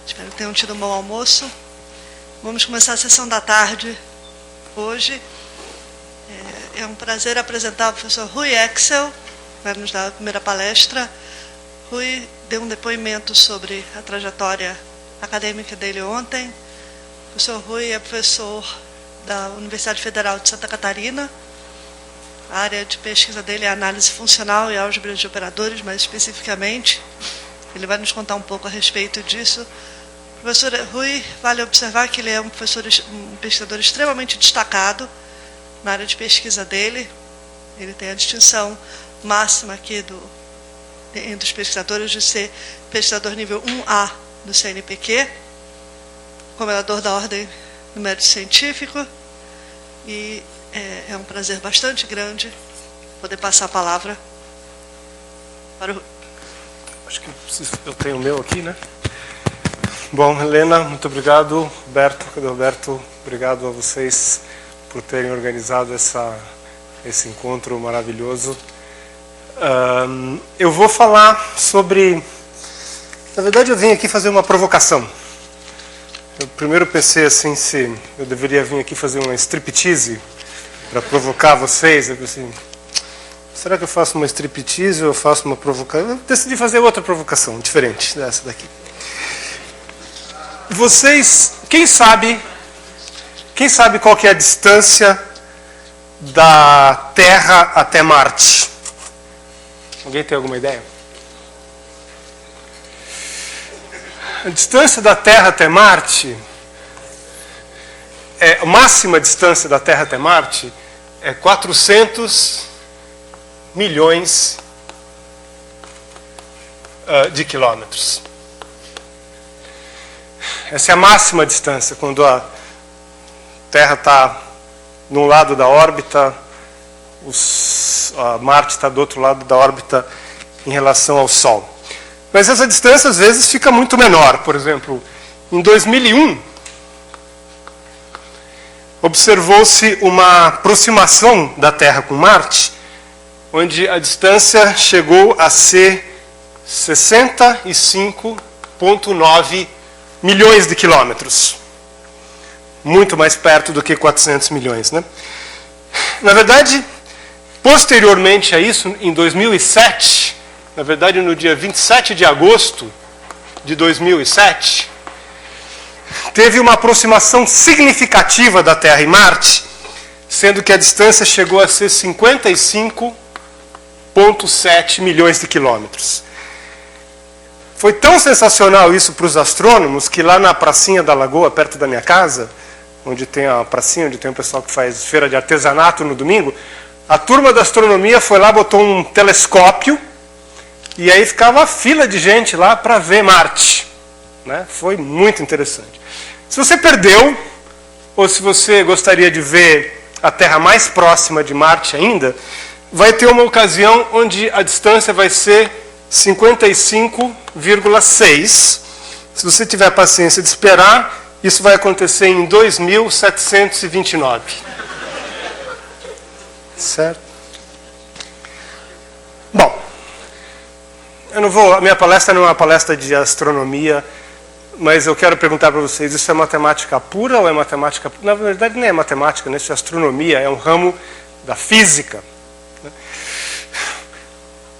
Espero que tenham tido um bom almoço. Vamos começar a sessão da tarde hoje. É um prazer apresentar o professor Rui Exel, que vai nos dar a primeira palestra. Rui deu um depoimento sobre a trajetória acadêmica dele ontem. O professor Rui é professor da Universidade Federal de Santa Catarina. A área de pesquisa dele é análise funcional e álgebra de operadores, mais especificamente. Ele vai nos contar um pouco a respeito disso. O professor Rui, vale observar que ele é um pesquisador extremamente destacado na área de pesquisa dele. Ele tem a distinção máxima aqui entre os pesquisadores de ser pesquisador nível 1A do CNPq, comendador da Ordem do Mérito Científico, e é um prazer bastante grande poder passar a palavra para o Rui. Acho que eu tenho o meu aqui, né? Bom, Helena, muito obrigado. Roberto, obrigado a vocês por terem organizado esse encontro maravilhoso. Eu vou falar sobre... Na verdade, eu vim aqui fazer uma provocação. Eu primeiro pensei assim, se eu deveria vir aqui fazer uma striptease para provocar vocês. Eu pensei, será que eu faço uma striptease ou eu faço uma provocação? Eu decidi fazer outra provocação, diferente dessa daqui. Vocês, quem sabe qual que é a distância da Terra até Marte? Alguém tem alguma ideia? A distância da Terra até Marte, a máxima distância da Terra até Marte é 400 milhões de quilômetros. Essa é a máxima distância, quando a Terra está num lado da órbita, a Marte está do outro lado da órbita em relação ao Sol. Mas essa distância, às vezes, fica muito menor. Por exemplo, em 2001, observou-se uma aproximação da Terra com Marte, onde a distância chegou a ser 65,9 milhões de quilômetros. Muito mais perto do que 400 milhões, né? Na verdade, posteriormente a isso, em 2007, na verdade no dia 27 de agosto de 2007, teve uma aproximação significativa da Terra e Marte, sendo que a distância chegou a ser 55,7 milhões de quilômetros. Foi tão sensacional isso para os astrônomos que lá na pracinha da Lagoa, perto da minha casa, onde tem a pracinha, onde tem um pessoal que faz feira de artesanato no domingo, a turma da astronomia foi lá, botou um telescópio e aí ficava a fila de gente lá para ver Marte, né? Foi muito interessante. Se você perdeu, ou se você gostaria de ver a Terra mais próxima de Marte ainda, vai ter uma ocasião onde a distância vai ser 55,6. Se você tiver paciência de esperar, isso vai acontecer em 2729. Certo? Bom, a minha palestra não é uma palestra de astronomia, mas eu quero perguntar para vocês, isso é matemática pura ou é matemática... Na verdade, nem é matemática, né? Isso é astronomia, é um ramo da física.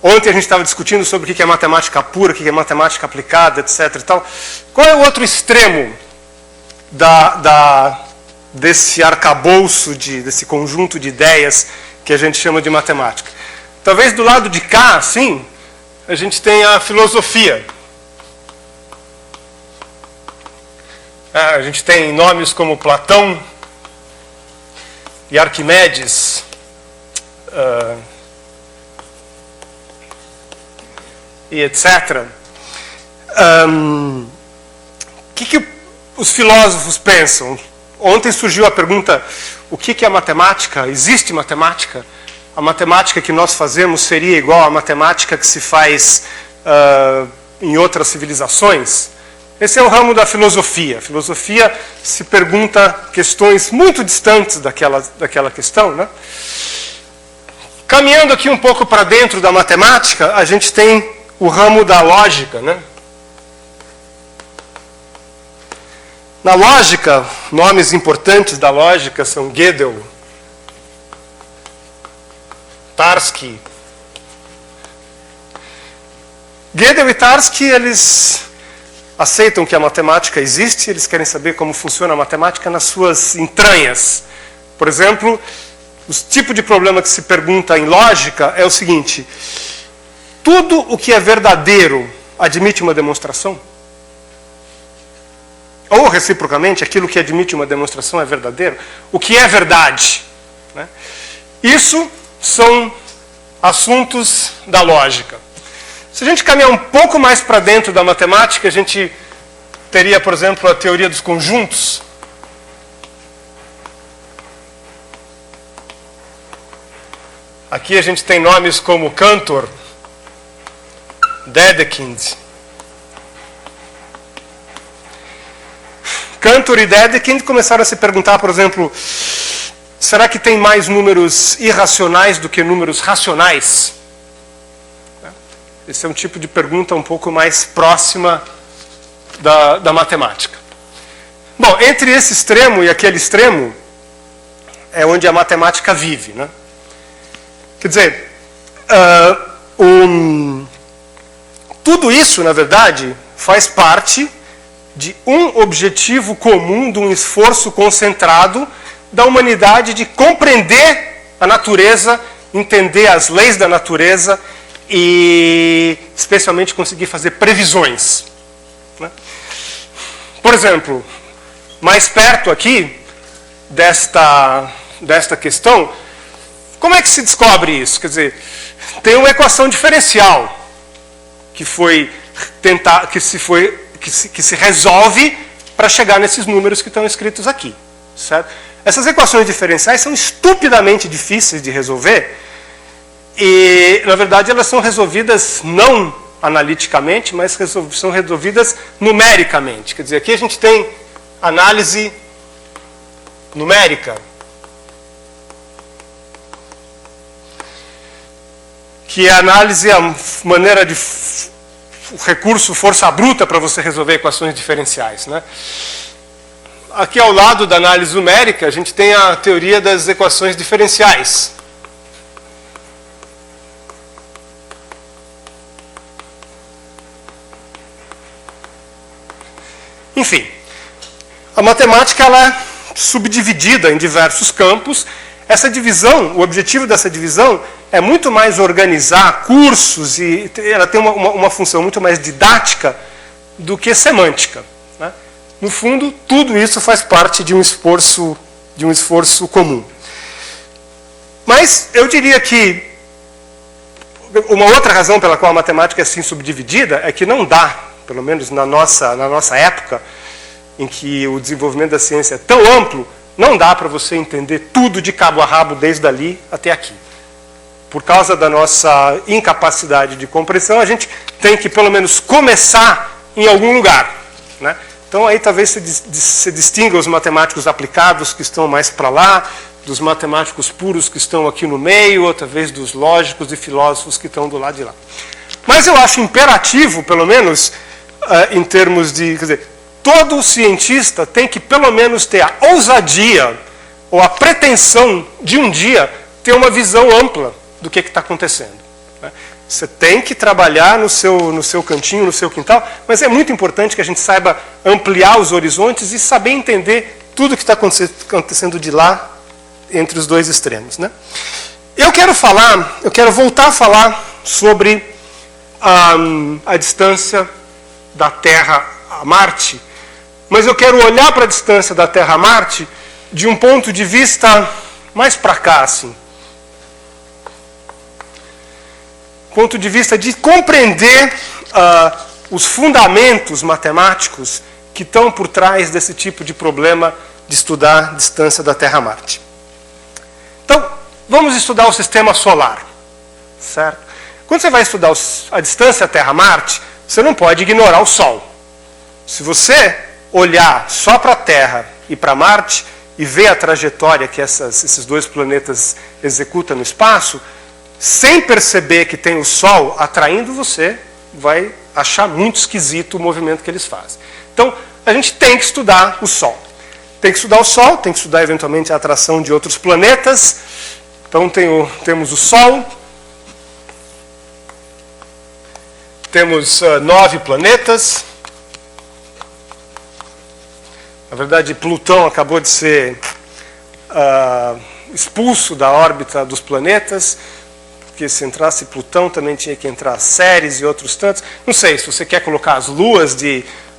Ontem a gente estava discutindo sobre o que é matemática pura, o que é matemática aplicada, etc. E tal. Qual é o outro extremo desse arcabouço, desse conjunto de ideias que a gente chama de matemática? Talvez do lado de cá, assim, a gente tem a filosofia. A gente tem nomes como Platão e Arquimedes, e etc. O que os filósofos pensam? Ontem surgiu a pergunta, o que é matemática? Existe matemática? A matemática que nós fazemos seria igual à matemática que se faz em outras civilizações? Esse é o ramo da filosofia. A filosofia se pergunta questões muito distantes daquela questão, né? Caminhando aqui um pouco para dentro da matemática, a gente tem o ramo da lógica, né? Na lógica, nomes importantes da lógica são Gödel, Tarski. Gödel e Tarski, eles aceitam que a matemática existe, eles querem saber como funciona a matemática nas suas entranhas. Por exemplo, o tipo de problema que se pergunta em lógica é o seguinte: tudo o que é verdadeiro admite uma demonstração? Ou, reciprocamente, aquilo que admite uma demonstração é verdadeiro? O que é verdade? Né? Isso são assuntos da lógica. Se a gente caminhar um pouco mais para dentro da matemática, a gente teria, por exemplo, a teoria dos conjuntos. Aqui a gente tem nomes como Cantor, Dedekind. Cantor e Dedekind começaram a se perguntar, por exemplo, será que tem mais números irracionais do que números racionais? Esse é um tipo de pergunta um pouco mais próxima da matemática. Bom, entre esse extremo e aquele extremo é onde a matemática vive, né? Quer dizer, tudo isso, na verdade, faz parte de um objetivo comum, de um esforço concentrado da humanidade de compreender a natureza, entender as leis da natureza e, especialmente, conseguir fazer previsões. Né? Por exemplo, mais perto aqui desta questão, como é que se descobre isso? Quer dizer, tem uma equação diferencial que se resolve para chegar nesses números que estão escritos aqui. Certo? Essas equações diferenciais são estupidamente difíceis de resolver e, na verdade, elas são resolvidas não analiticamente, mas são resolvidas numericamente. Quer dizer, aqui a gente tem análise numérica, que é a análise, a maneira de o recurso força bruta para você resolver equações diferenciais. Né? Aqui ao lado da análise numérica, a gente tem a teoria das equações diferenciais. Enfim, a matemática ela é subdividida em diversos campos. Essa divisão, o objetivo dessa divisão é muito mais organizar cursos e ela tem uma função muito mais didática do que semântica. Né? No fundo, tudo isso faz parte de um esforço comum. Mas eu diria que uma outra razão pela qual a matemática é assim subdividida é que não dá, pelo menos na nossa época, em que o desenvolvimento da ciência é tão amplo, não dá para você entender tudo de cabo a rabo desde ali até aqui. Por causa da nossa incapacidade de compreensão, a gente tem que, pelo menos, começar em algum lugar. Né? Então, aí talvez se distinga os matemáticos aplicados que estão mais para lá, dos matemáticos puros que estão aqui no meio, ou talvez dos lógicos e filósofos que estão do lado de lá. Mas eu acho imperativo, pelo menos, em termos de... Quer dizer, todo cientista tem que, pelo menos, ter a ousadia ou a pretensão de um dia ter uma visão ampla do que está acontecendo. Você tem que trabalhar no seu cantinho, no seu quintal, mas é muito importante que a gente saiba ampliar os horizontes e saber entender tudo o que está acontecendo de lá entre os dois extremos. Né? Eu quero voltar a falar sobre a distância da Terra a Marte, mas eu quero olhar para a distância da Terra a Marte de um ponto de vista mais para cá, assim. Ponto de vista de compreender os fundamentos matemáticos que estão por trás desse tipo de problema de estudar a distância da Terra a Marte. Então, vamos estudar o sistema solar. Certo? Quando você vai estudar a distância Terra a Marte, você não pode ignorar o Sol. Se você olhar só para a Terra e para Marte e ver a trajetória que esses dois planetas executam no espaço, sem perceber que tem o Sol atraindo você, vai achar muito esquisito o movimento que eles fazem. Então, a gente tem que estudar o Sol. Tem que estudar o Sol, tem que estudar eventualmente a atração de outros planetas. Então temos o Sol, temos 9 planetas. Na verdade, Plutão acabou de ser expulso da órbita dos planetas, porque se entrasse Plutão também tinha que entrar Ceres e outros tantos. Não sei, se você quer colocar as luas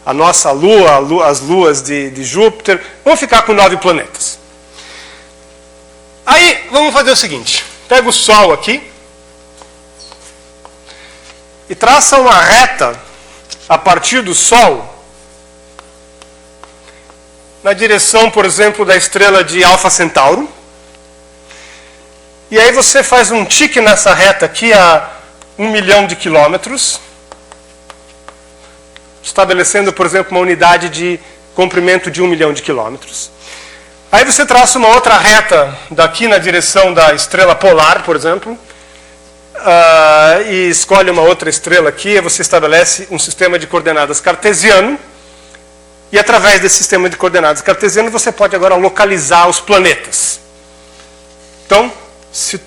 a nossa Lua, as luas de Júpiter, vamos ficar com 9 planetas. Aí, vamos fazer o seguinte, pega o Sol aqui e traça uma reta a partir do Sol na direção, por exemplo, da estrela de Alfa Centauro. E aí você faz um tique nessa reta aqui a 1 milhão de quilômetros, estabelecendo, por exemplo, uma unidade de comprimento de 1 milhão de quilômetros. Aí você traça uma outra reta daqui na direção da estrela polar, por exemplo, e escolhe uma outra estrela aqui, e você estabelece um sistema de coordenadas cartesiano, e através desse sistema de coordenadas cartesiano você pode agora localizar os planetas. Então, se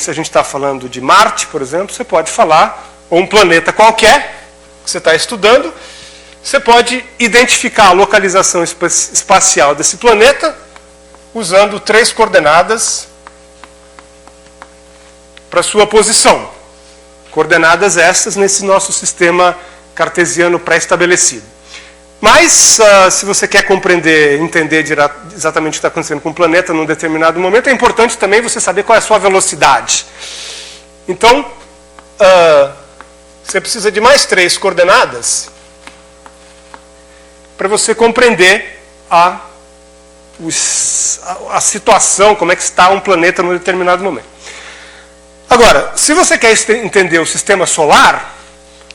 a gente está falando de Marte, por exemplo, você pode falar, ou um planeta qualquer que você está estudando, você pode identificar a localização espacial desse planeta usando 3 coordenadas para sua posição. Coordenadas estas nesse nosso sistema cartesiano pré-estabelecido. Mas, se você quer compreender, entender exatamente o que está acontecendo com o planeta num determinado momento, é importante também você saber qual é a sua velocidade. Então, você precisa de mais 3 coordenadas para você compreender a situação, como é que está um planeta num determinado momento. Agora, se você quer entender o sistema solar,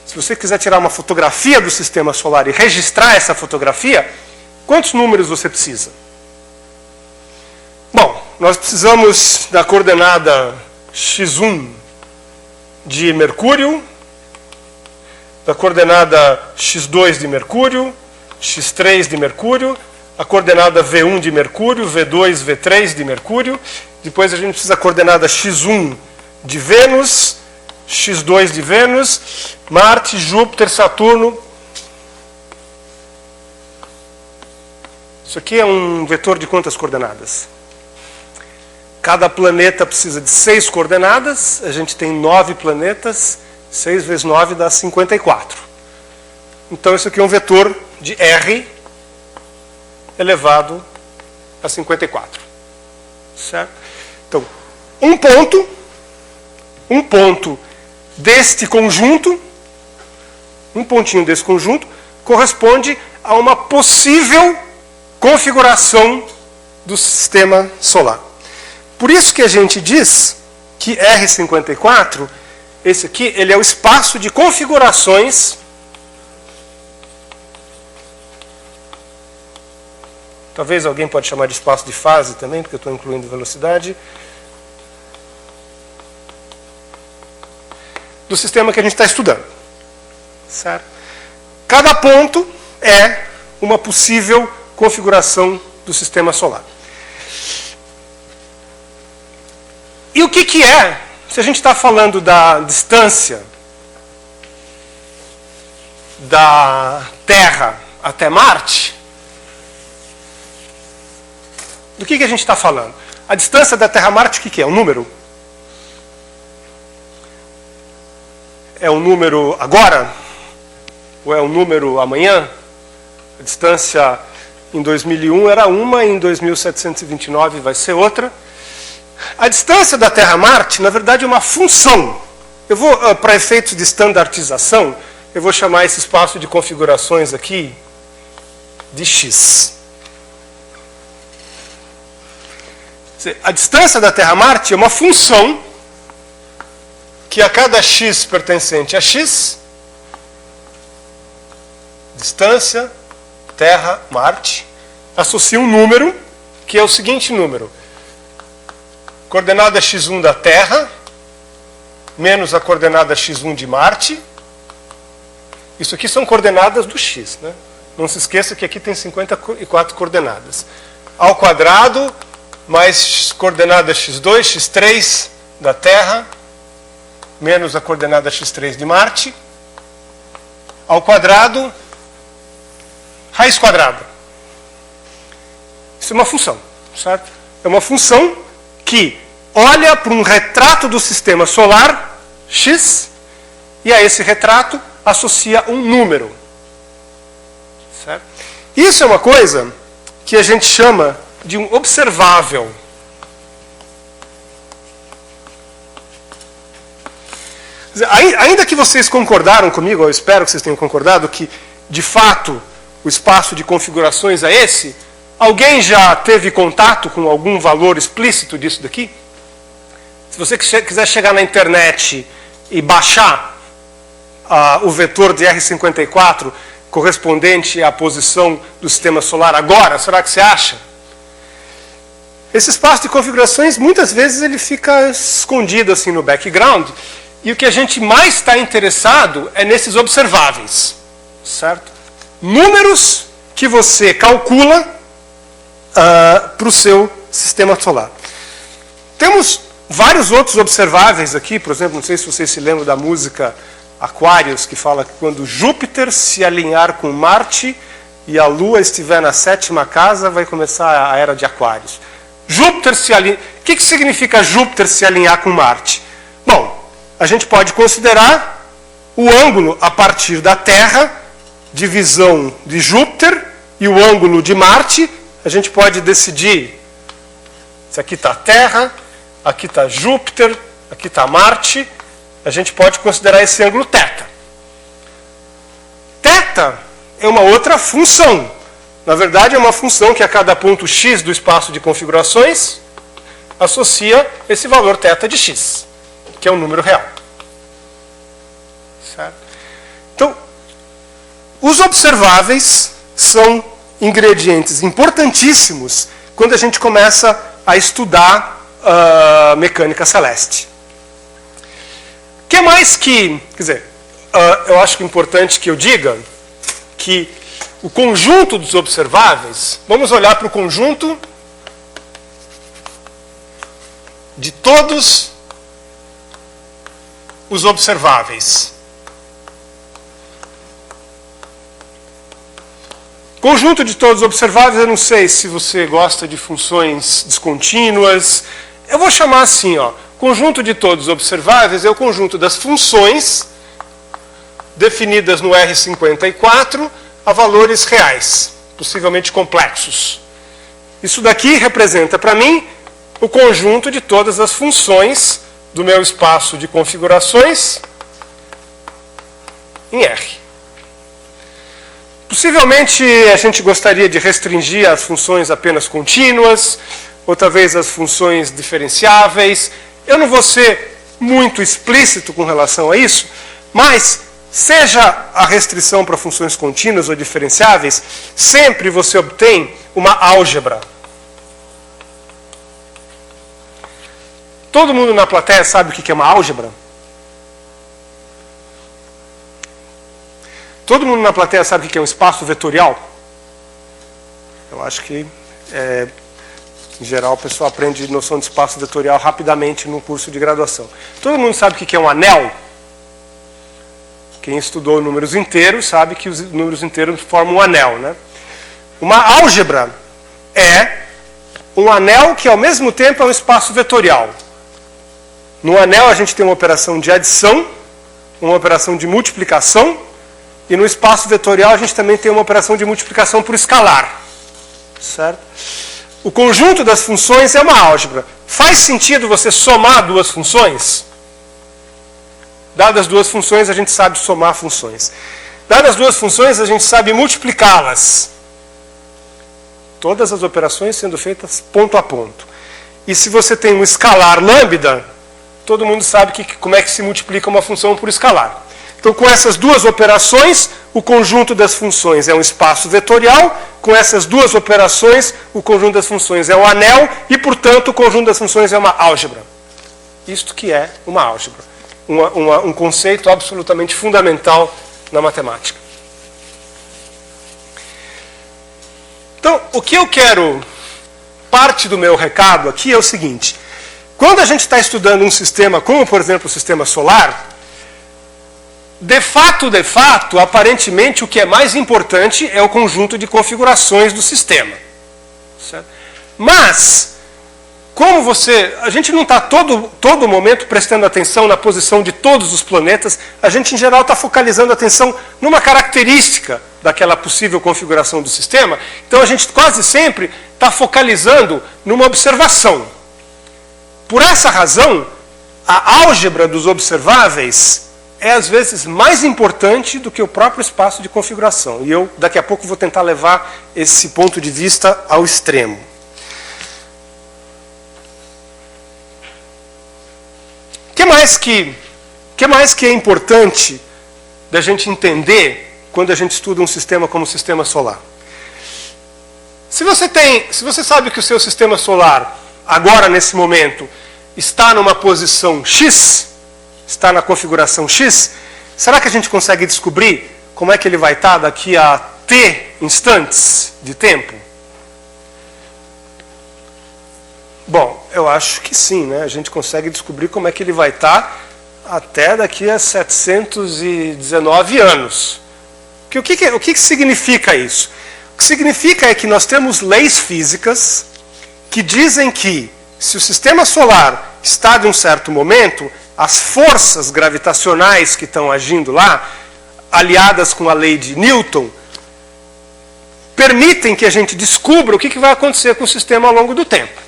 se você quiser tirar uma fotografia do sistema solar e registrar essa fotografia, quantos números você precisa? Bom, nós precisamos da coordenada x1 de Mercúrio, da coordenada x2 de Mercúrio, x3 de Mercúrio, a coordenada V1 de Mercúrio, V2, V3 de Mercúrio. Depois a gente precisa da coordenada x1 de Vênus, x2 de Vênus, Marte, Júpiter, Saturno. Isso aqui é um vetor de quantas coordenadas? Cada planeta precisa de 6 coordenadas. A gente tem 9 planetas. 6 vezes 9 dá 54. Então isso aqui é um vetor de R elevado a 54. Certo? Então, um ponto deste conjunto, um pontinho desse conjunto, corresponde a uma possível configuração do sistema solar. Por isso que a gente diz que R54, esse aqui, ele é o espaço de configurações talvez alguém pode chamar de espaço de fase também, porque eu estou incluindo velocidade, do sistema que a gente está estudando. Certo? Cada ponto é uma possível configuração do sistema solar. E o que é, se a gente está falando da distância da Terra até Marte, do que a gente está falando? A distância da Terra a Marte, o que é? Um número? É um número agora? Ou é um número amanhã? A distância em 2001 era uma, em 2729 vai ser outra. A distância da Terra a Marte, na verdade, é uma função. Eu vou, para efeitos de standardização, eu vou chamar esse espaço de configurações aqui de x. A distância da Terra a Marte é uma função que a cada x pertencente a x, distância, Terra, Marte, associa um número, que é o seguinte número. Coordenada x1 da Terra, menos a coordenada x1 de Marte. Isso aqui são coordenadas do x, né? Não se esqueça que aqui tem 54 coordenadas. Ao quadrado, mais coordenada x2, x3 da Terra, menos a coordenada x3 de Marte, ao quadrado, raiz quadrada. Isso é uma função, certo? É uma função que olha para um retrato do sistema solar, x, e a esse retrato associa um número. Certo? Isso é uma coisa que a gente chama de um observável. Ainda que vocês concordaram comigo, eu espero que vocês tenham concordado, que, de fato, o espaço de configurações é esse, alguém já teve contato com algum valor explícito disso daqui? Se você quiser chegar na internet e baixar o vetor de R54 correspondente à posição do sistema solar agora, será que você acha? Esse espaço de configurações, muitas vezes, ele fica escondido assim no background, e o que a gente mais está interessado é nesses observáveis, certo? Números que você calcula para o seu sistema solar. Temos vários outros observáveis aqui, por exemplo, não sei se vocês se lembram da música Aquários, que fala que quando Júpiter se alinhar com Marte e a Lua estiver na 7ª casa, vai começar a era de Aquários. Júpiter se alinha... O que significa Júpiter se alinhar com Marte? Bom, a gente pode considerar o ângulo a partir da Terra, divisão de Júpiter, e o ângulo de Marte. A gente pode decidir se aqui está a Terra, aqui está Júpiter, aqui está Marte. A gente pode considerar esse ângulo θ. θ é uma outra função. Na verdade, é uma função que a cada ponto x do espaço de configurações associa esse valor θ de x, que é um número real. Certo? Então, os observáveis são ingredientes importantíssimos quando a gente começa a estudar mecânica celeste. O que mais que... Quer dizer, eu acho que é importante que eu diga que o conjunto dos observáveis... Vamos olhar para o conjunto de todos os observáveis. Conjunto de todos os observáveis, eu não sei se você gosta de funções descontínuas. Eu vou chamar assim, ó. Conjunto de todos os observáveis é o conjunto das funções definidas no R54 a valores reais, possivelmente complexos. Isso daqui representa para mim o conjunto de todas as funções do meu espaço de configurações em R. Possivelmente a gente gostaria de restringir as funções apenas contínuas, ou talvez as funções diferenciáveis. Eu não vou ser muito explícito com relação a isso, mas seja a restrição para funções contínuas ou diferenciáveis, sempre você obtém uma álgebra. Todo mundo na plateia sabe o que é uma álgebra? Todo mundo na plateia sabe o que é um espaço vetorial? Eu acho que, em geral, o pessoal aprende noção de espaço vetorial rapidamente no curso de graduação. Todo mundo sabe o que é um anel? Quem estudou números inteiros sabe que os números inteiros formam um anel, né? Uma álgebra é um anel que, ao mesmo tempo, é um espaço vetorial. No anel, a gente tem uma operação de adição, uma operação de multiplicação, e no espaço vetorial, a gente também tem uma operação de multiplicação por escalar. Certo? O conjunto das funções é uma álgebra. Faz sentido você somar duas funções? Dadas duas funções, a gente sabe somar funções. Dadas duas funções, a gente sabe multiplicá-las. Todas as operações sendo feitas ponto a ponto. E se você tem um escalar lambda, todo mundo sabe como é que se multiplica uma função por escalar. Então, com essas duas operações, o conjunto das funções é um espaço vetorial. Com essas duas operações, o conjunto das funções é um anel e, portanto, o conjunto das funções é uma álgebra. Isto que é uma álgebra. Um conceito absolutamente fundamental na matemática. Então, o que eu quero, parte do meu recado aqui é o seguinte. Quando a gente está estudando um sistema como, por exemplo, o sistema solar, de fato, aparentemente, o que é mais importante é o conjunto de configurações do sistema. Certo? Mas, como a gente não está todo momento prestando atenção na posição de todos os planetas, a gente, em geral, está focalizando a atenção numa característica daquela possível configuração do sistema. Então, a gente quase sempre está focalizando numa observação. Por essa razão, a álgebra dos observáveis é, às vezes, mais importante do que o próprio espaço de configuração. E eu, daqui a pouco, vou tentar levar esse ponto de vista ao extremo. O que mais que é importante da gente entender quando a gente estuda um sistema como o sistema solar? Se você sabe que o seu sistema solar, agora, nesse momento, está numa posição X, está na configuração X, será que a gente consegue descobrir como é que ele vai estar daqui a T instantes de tempo? Bom, eu acho que sim, né? A gente consegue descobrir como é que ele vai estar até daqui a 719 anos. O que significa isso? O que significa é que nós temos leis físicas que dizem que, se o sistema solar está de um certo momento, as forças gravitacionais que estão agindo lá, aliadas com a lei de Newton, permitem que a gente descubra o que vai acontecer com o sistema ao longo do tempo.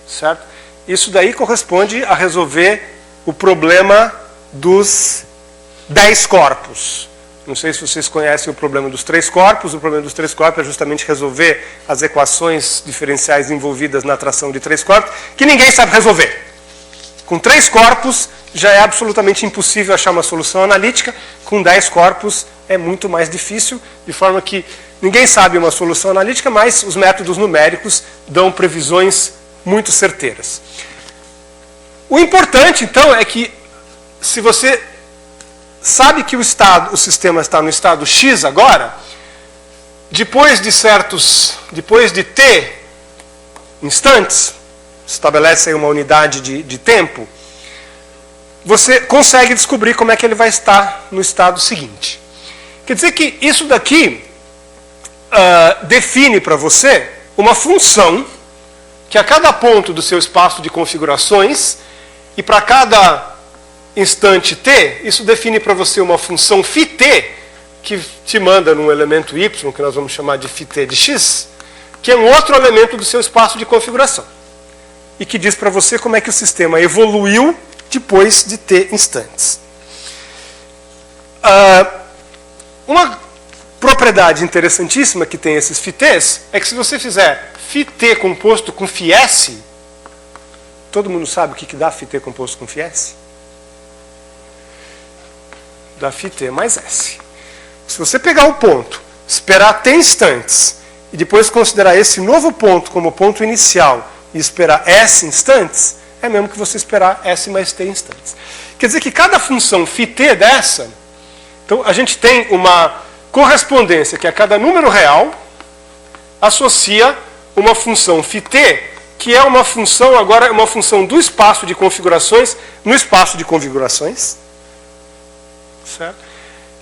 Certo? Isso daí corresponde a resolver o problema dos 10 corpos. Não sei se vocês conhecem o problema dos 3 corpos. O problema dos 3 corpos é justamente resolver as equações diferenciais envolvidas na atração de 3 corpos, que ninguém sabe resolver. Com 3 corpos já é absolutamente impossível achar uma solução analítica. Com 10 corpos é muito mais difícil, de forma que ninguém sabe uma solução analítica, mas os métodos numéricos dão previsões muito certeiras. O importante, então, é que, se você sabe que o sistema está no estado X agora, depois de T instantes, estabelece aí uma unidade de tempo, você consegue descobrir como é que ele vai estar no estado seguinte. Quer dizer que isso daqui define para você uma função que a cada ponto do seu espaço de configurações e para cada instante t, isso define para você uma função φt, que te manda num elemento y, que nós vamos chamar de φt de x, que é um outro elemento do seu espaço de configuração. E que diz para você como é que o sistema evoluiu depois de t instantes. Uma propriedade interessantíssima que tem esses φt's é que, se você fizer φt composto com φs, todo mundo sabe o que dá φt composto com φs? Dá φt mais s. Se você pegar o ponto, esperar t instantes, e depois considerar esse novo ponto como ponto inicial e esperar s instantes, é mesmo que você esperar s mais t instantes. Quer dizer que cada função φt dessa, então a gente tem uma correspondência que a cada número real associa uma função φt, que é uma função, agora uma função do espaço de configurações no espaço de configurações, certo?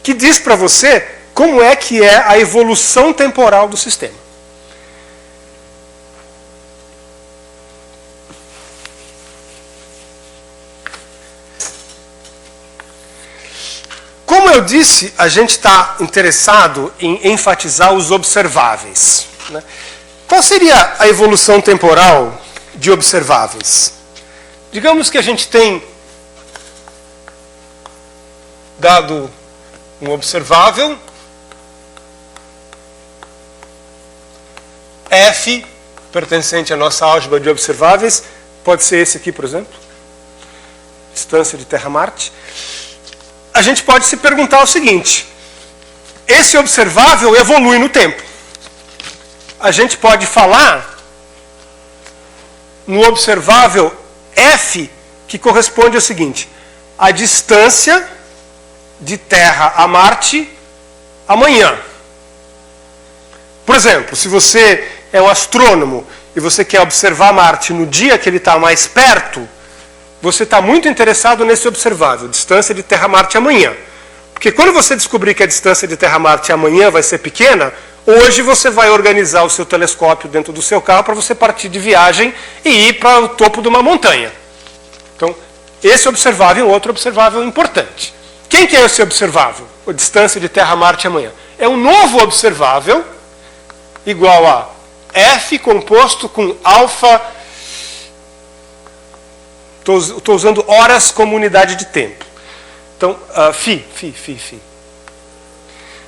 Que diz para você como é que é a evolução temporal do sistema. Como eu disse, a gente está interessado em enfatizar os observáveis, né? Qual seria a evolução temporal de observáveis? Digamos que a gente tem dado um observável f, pertencente à nossa álgebra de observáveis, pode ser esse aqui, por exemplo, distância de Terra-Marte. A gente pode se perguntar o seguinte: esse observável evolui no tempo. A gente pode falar no observável f, que corresponde ao seguinte: a distância de Terra a Marte amanhã. Por exemplo, se você é um astrônomo e você quer observar Marte no dia que ele está mais perto, você está muito interessado nesse observável, distância de Terra-Marte amanhã. Porque quando você descobrir que a distância de Terra-Marte amanhã vai ser pequena, hoje você vai organizar o seu telescópio dentro do seu carro para você partir de viagem e ir para o topo de uma montanha. Então, esse observável é um outro observável importante. Quem que é esse observável? A distância de Terra-Marte amanhã. É um novo observável igual a F composto com alfa. Estou usando horas como unidade de tempo. Então, Φ.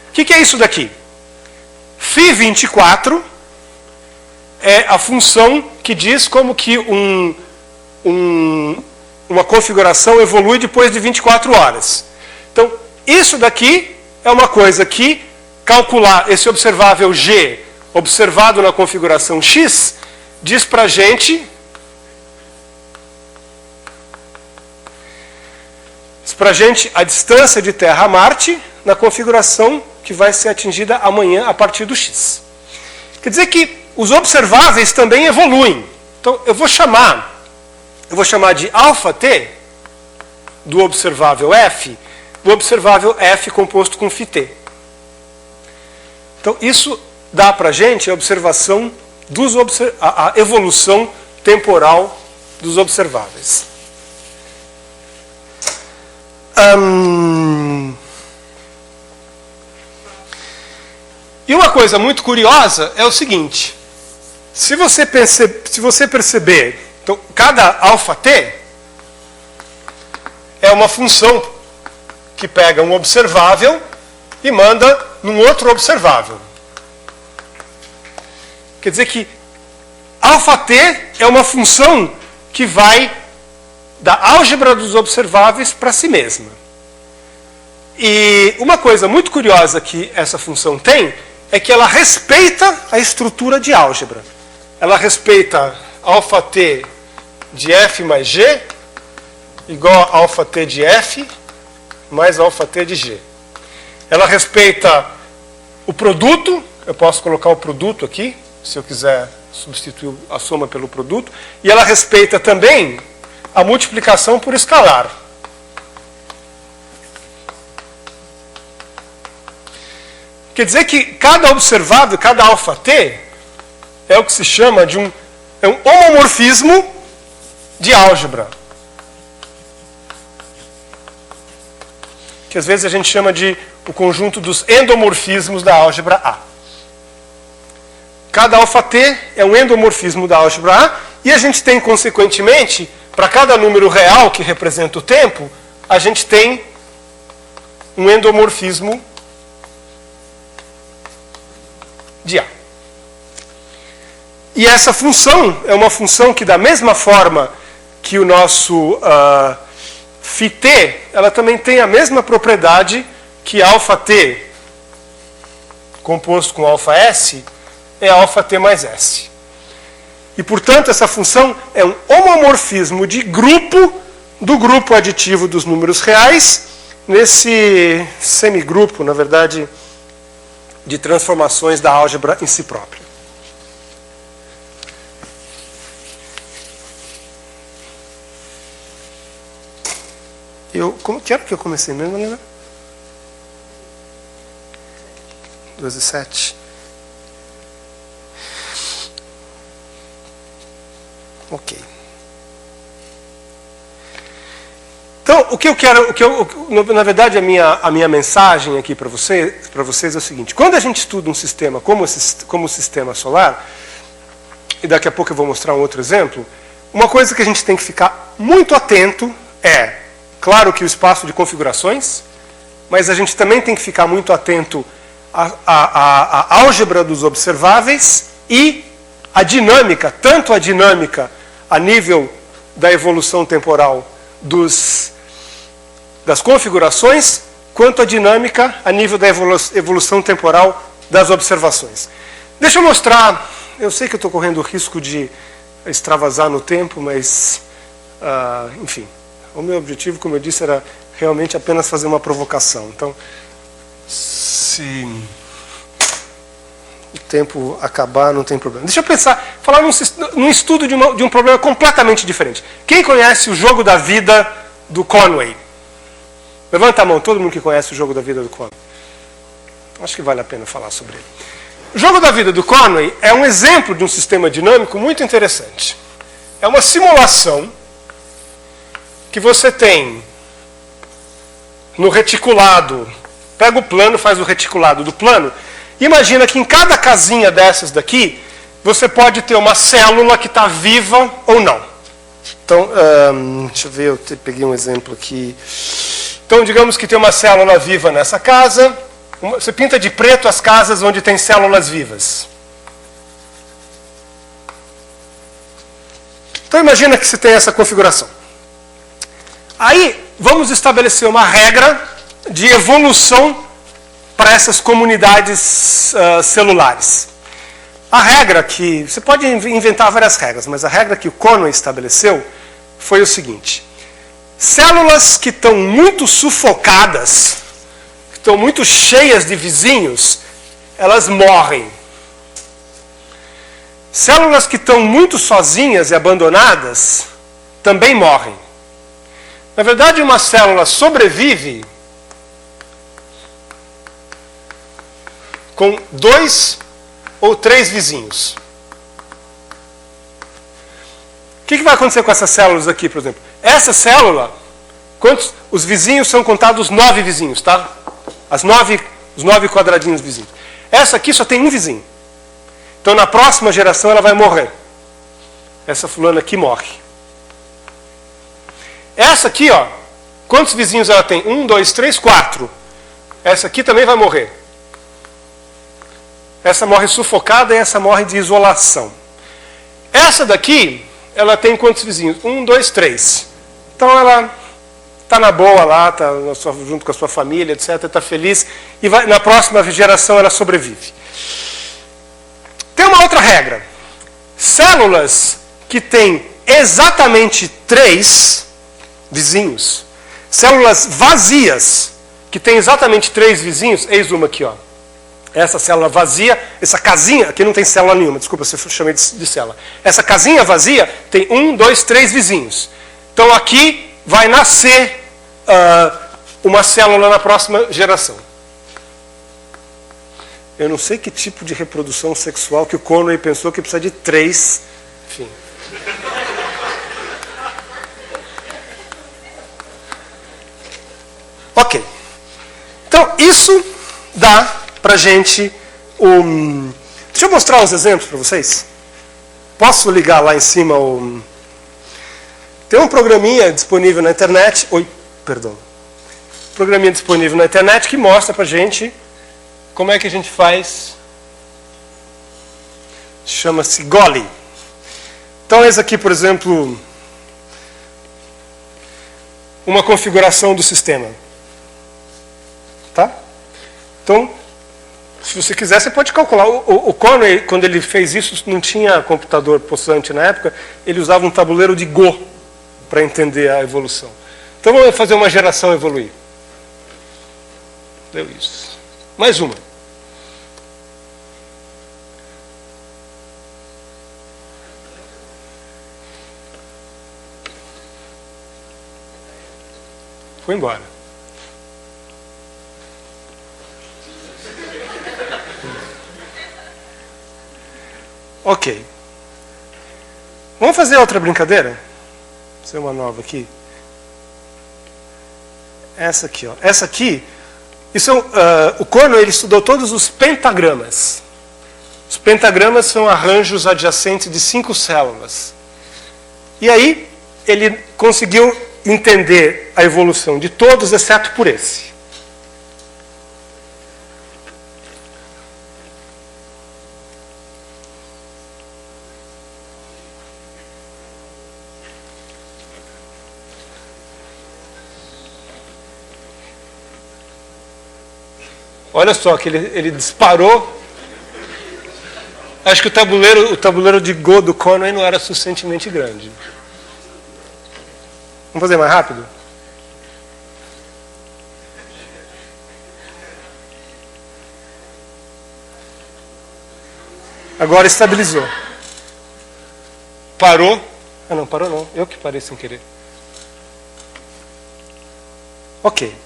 O que é isso daqui? Φ24 é a função que diz como que uma configuração evolui depois de 24 horas. Então, isso daqui é uma coisa que calcular esse observável G observado na configuração X diz para a gente a distância de Terra a Marte na configuração que vai ser atingida amanhã a partir do X. Quer dizer que os observáveis também evoluem. Então, eu vou chamar de αt do observável F, do observável F composto com φt. Então, isso dá para a gente a observação a evolução temporal dos observáveis. E uma coisa muito curiosa é o seguinte: se você perceber, então, cada αt é uma função que pega um observável e manda num outro observável. Quer dizer que αt é uma função que vai da álgebra dos observáveis para si mesma. E uma coisa muito curiosa que essa função tem é que ela respeita a estrutura de álgebra. Ela respeita αt de f mais g igual a αt de f mais αt de g. Ela respeita o produto, eu posso colocar o produto aqui, se eu quiser substituir a soma pelo produto, e ela respeita também a multiplicação por escalar. Quer dizer que cada observável, cada αt, é o que se chama de um homomorfismo de álgebra. Que às vezes a gente chama de o conjunto dos endomorfismos da álgebra A. Cada αt é um endomorfismo da álgebra A, e a gente tem, consequentemente, para cada número real que representa o tempo, a gente tem um endomorfismo de A. E essa função é uma função que, da mesma forma que o nosso φt, ela também tem a mesma propriedade que αt composto com αs é αt mais s. E, portanto, essa função é um homomorfismo de grupo do grupo aditivo dos números reais nesse semigrupo, na verdade, de transformações da álgebra em si própria. Que hora que eu comecei mesmo, Helena? 2:07. Ok. Então, o que eu quero, na verdade, a minha mensagem aqui para vocês é o seguinte: quando a gente estuda um sistema como o sistema solar, e daqui a pouco eu vou mostrar um outro exemplo, uma coisa que a gente tem que ficar muito atento é, claro que o espaço de configurações, mas a gente também tem que ficar muito atento à álgebra dos observáveis e a dinâmica, tanto a dinâmica a nível da evolução temporal das configurações, quanto a dinâmica a nível da evolução temporal das observações. Deixa eu mostrar, eu sei que eu estou correndo o risco de extravasar no tempo, mas, enfim, o meu objetivo, como eu disse, era realmente apenas fazer uma provocação. Então, o tempo acabar, não tem problema. Deixa eu falar num estudo de um problema completamente diferente. Quem conhece o Jogo da Vida do Conway? Levanta a mão, todo mundo que conhece o Jogo da Vida do Conway. Acho que vale a pena falar sobre ele. O Jogo da Vida do Conway é um exemplo de um sistema dinâmico muito interessante. É uma simulação que você tem no reticulado. Pega o plano, faz o reticulado do plano. Imagina que em cada casinha dessas daqui, você pode ter uma célula que está viva ou não. Então, deixa eu ver, eu peguei um exemplo aqui. Então, digamos que tem uma célula viva nessa casa. Você pinta de preto as casas onde tem células vivas. Então, imagina que você tem essa configuração. Aí, vamos estabelecer uma regra de evolução para essas comunidades celulares. A regra que... Você pode inventar várias regras, mas a regra que o Conway estabeleceu foi o seguinte. Células que estão muito sufocadas, que estão muito cheias de vizinhos, elas morrem. Células que estão muito sozinhas e abandonadas, também morrem. Na verdade, uma célula sobrevive com 2 ou 3 vizinhos. O que vai acontecer com essas células aqui, por exemplo? Essa célula, os vizinhos são contados 9 vizinhos, tá? Os 9 quadradinhos vizinhos. Essa aqui só tem um vizinho. Então, na próxima geração, ela vai morrer. Essa fulana aqui morre. Essa aqui, ó, quantos vizinhos ela tem? 1, 2, 3, 4. Essa aqui também vai morrer. Essa morre sufocada e essa morre de isolação. Essa daqui, ela tem quantos vizinhos? 1, 2, 3. Então ela está na boa lá, está junto com a sua família, etc., está feliz. E na próxima geração ela sobrevive. Tem uma outra regra. Células que têm exatamente 3 vizinhos, células vazias que têm exatamente 3 vizinhos, eis uma aqui, ó. Essa célula vazia, essa casinha, aqui não tem célula nenhuma, desculpa se eu chamei de célula. Essa casinha vazia tem 1, 2, 3 vizinhos. Então aqui vai nascer uma célula na próxima geração. Eu não sei que tipo de reprodução sexual que o Conway pensou que precisa de 3. Enfim. Ok. Então, isso dá pra gente Deixa eu mostrar uns exemplos para vocês. Posso ligar lá em cima o... Tem um programinha disponível na internet... Programinha disponível na internet que mostra pra gente como é que a gente faz... Chama-se Golly. Então, esse aqui, por exemplo, uma configuração do sistema. Tá? Então, se você quiser, você pode calcular. O Conway, quando ele fez isso, não tinha computador possante na época, ele usava um tabuleiro de Go para entender a evolução. Então, vamos fazer uma geração evoluir. Deu isso. Mais uma. Foi embora. Ok. Vamos fazer outra brincadeira? Vou fazer uma nova aqui. Essa aqui, ó. Essa aqui, isso o Conway ele estudou todos os pentagramas. Os pentagramas são arranjos adjacentes de 5 células. E aí, ele conseguiu entender a evolução de todos, exceto por esse. Olha só, que ele disparou. Acho que o tabuleiro de Go do Conway não era suficientemente grande. Vamos fazer mais rápido? Agora estabilizou. Parou. Ah, não, parou não. Eu que parei sem querer. Ok.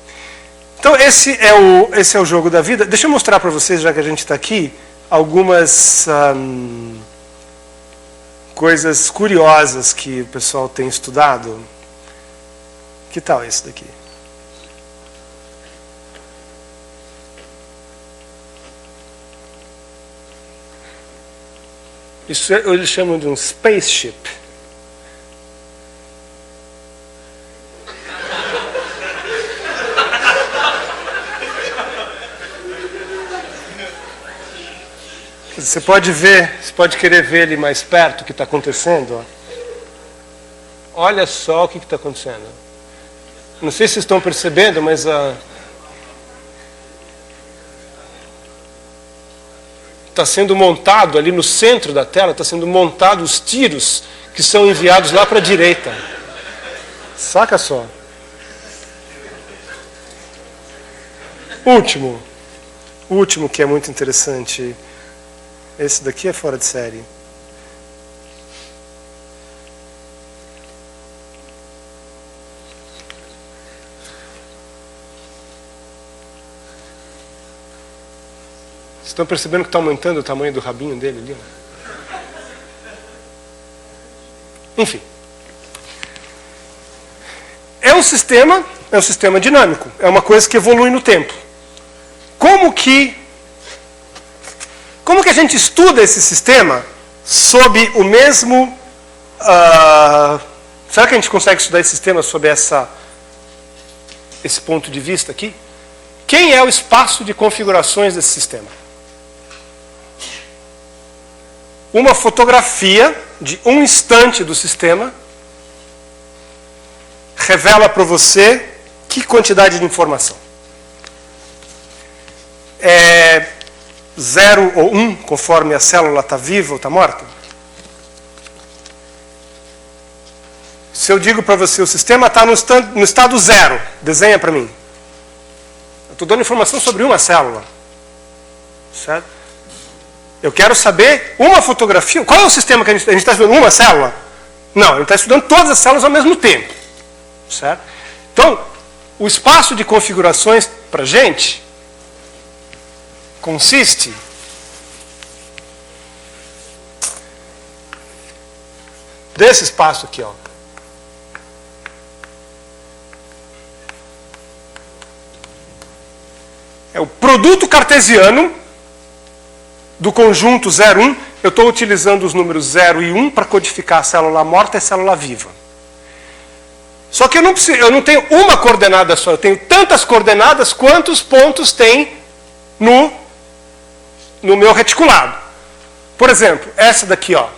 Então, esse é o jogo da vida. Deixa eu mostrar para vocês, já que a gente está aqui, algumas coisas curiosas que o pessoal tem estudado. Que tal esse daqui? Isso eles chamam de um spaceship. Você pode ver, você pode querer ver ele mais perto, o que está acontecendo. Ó. Olha só o que está acontecendo. Não sei se vocês estão percebendo, mas está sendo montado ali no centro da tela, está sendo montado os tiros que são enviados lá para a direita. Saca só. Último que é muito interessante. Esse daqui é fora de série. Vocês estão percebendo que está aumentando o tamanho do rabinho dele ali? Enfim. É um sistema dinâmico. É uma coisa que evolui no tempo. Como que a gente estuda esse sistema sob o mesmo... será que a gente consegue estudar esse sistema sob esse ponto de vista aqui? Quem é o espaço de configurações desse sistema? Uma fotografia de um instante do sistema revela para você que quantidade de informação. É 0 ou 1, conforme a célula está viva ou está morta? Se eu digo para você, o sistema está no estado 0, desenha para mim. Eu estou dando informação sobre uma célula. Certo? Eu quero saber uma fotografia. Qual é o sistema que a gente está estudando? Uma célula? Não, a gente está estudando todas as células ao mesmo tempo. Certo? Então, o espaço de configurações para a gente consiste desse espaço aqui, ó. É o produto cartesiano do conjunto 0, 1. Eu estou utilizando os números 0 e 1 para codificar a célula morta e a célula viva. Só que eu não tenho uma coordenada só, eu tenho tantas coordenadas quantos pontos tem no meu reticulado. Por exemplo, essa daqui, ó.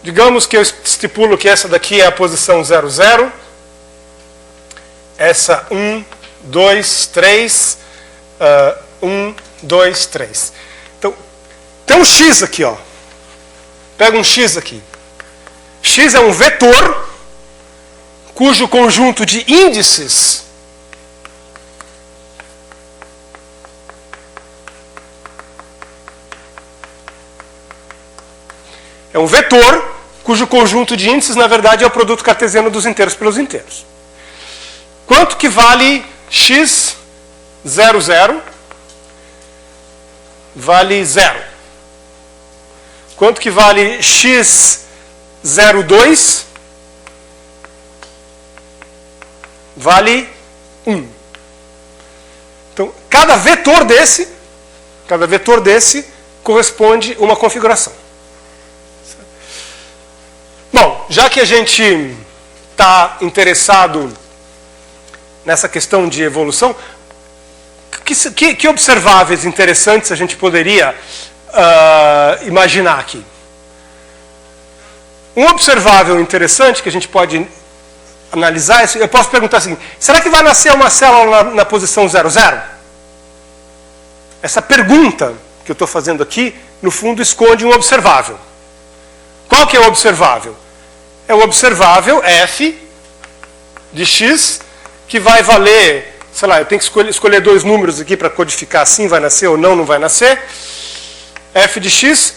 Digamos que eu estipulo que essa daqui é a posição 0, 0. Essa 1, 2, 3. 1, 2, 3. Então, tem um X aqui, ó. Pega um X aqui. X é um vetor cujo conjunto de índices é um vetor cujo conjunto de índices, na verdade, é o produto cartesiano dos inteiros pelos inteiros. Quanto que vale x 0, 0? Vale 0. Quanto que vale x 0, 2? Vale 1. Então, cada vetor desse corresponde a uma configuração. Bom, já que a gente está interessado nessa questão de evolução, que observáveis interessantes a gente poderia imaginar aqui? Um observável interessante que a gente pode analisar, eu posso perguntar assim, será que vai nascer uma célula na posição 0, 0? Essa pergunta que eu estou fazendo aqui, no fundo, esconde um observável. Qual que é o observável? É o observável f de x, que vai valer, sei lá, eu tenho que escolher dois números aqui para codificar assim, vai nascer ou não vai nascer. F de x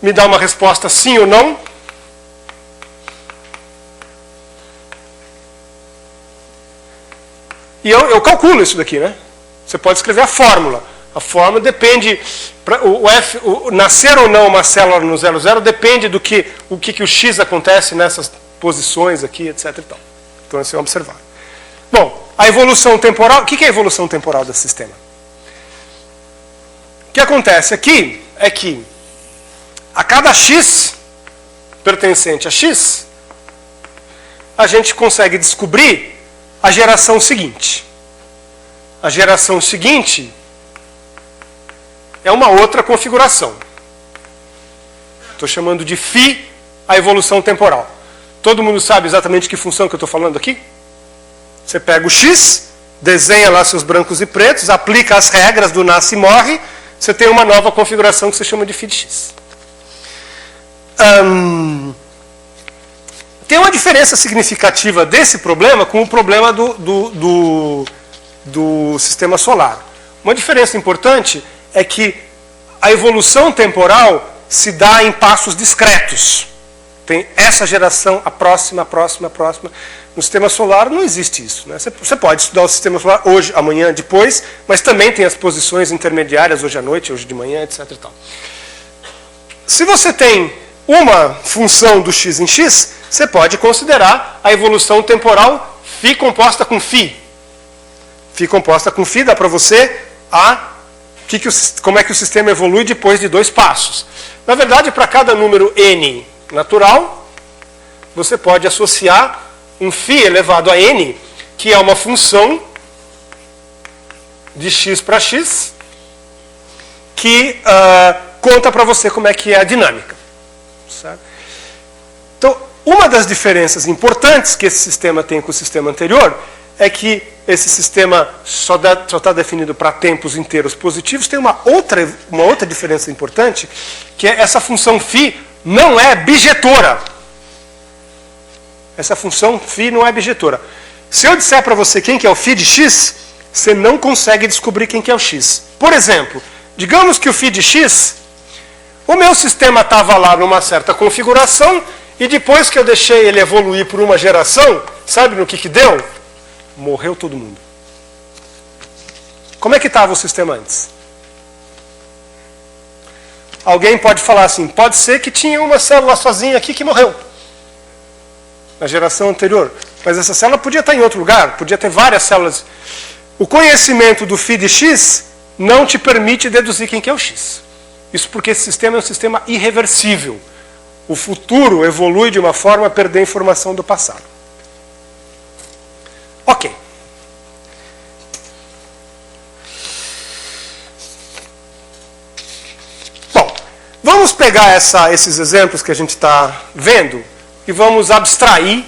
me dá uma resposta sim ou não. E eu calculo isso daqui, né? Você pode escrever a fórmula. A fórmula depende, nascer ou não uma célula no 00 depende do que o X acontece nessas posições aqui, etc. E tal. Então, esse é observar. Bom, a evolução temporal, o que é a evolução temporal desse sistema? O que acontece aqui é que a cada X pertencente a X, a gente consegue descobrir a geração seguinte. A geração seguinte é uma outra configuração. Estou chamando de φ a evolução temporal. Todo mundo sabe exatamente que função que eu estou falando aqui? Você pega o X, desenha lá seus brancos e pretos, aplica as regras do nasce e morre, você tem uma nova configuração que você chama de φ de X. Tem uma diferença significativa desse problema com o problema do sistema solar. Uma diferença importante é que a evolução temporal se dá em passos discretos. Tem essa geração, a próxima, a próxima, a próxima. No sistema solar não existe isso, né? Você pode estudar o sistema solar hoje, amanhã, depois, mas também tem as posições intermediárias, hoje à noite, hoje de manhã, etc. E tal. Se você tem uma função do x em x, você pode considerar a evolução temporal φ composta com φ. Φ composta com φ dá para você como é que o sistema evolui depois de 2 passos. Na verdade, para cada número n natural, você pode associar um φ elevado a n, que é uma função de x para x, que conta para você como é que é a dinâmica. Certo? Então, uma das diferenças importantes que esse sistema tem com o sistema anterior é que esse sistema só está definido para tempos inteiros positivos. Tem uma outra diferença importante, que é essa função φ não é bijetora. Essa função φ não é bijetora. Se eu disser para você quem que é o φ de x, você não consegue descobrir quem que é o x. Por exemplo, digamos que o φ de x, o meu sistema estava lá numa certa configuração, e depois que eu deixei ele evoluir por uma geração, sabe no que deu? Morreu todo mundo. Como é que estava o sistema antes? Alguém pode falar assim, pode ser que tinha uma célula sozinha aqui que morreu. Na geração anterior. Mas essa célula podia estar em outro lugar, podia ter várias células. O conhecimento do φ de x não te permite deduzir quem que é o x. Isso porque esse sistema é um sistema irreversível. O futuro evolui de uma forma a perder informação do passado. Ok. Bom, vamos pegar esses exemplos que a gente está vendo e vamos abstrair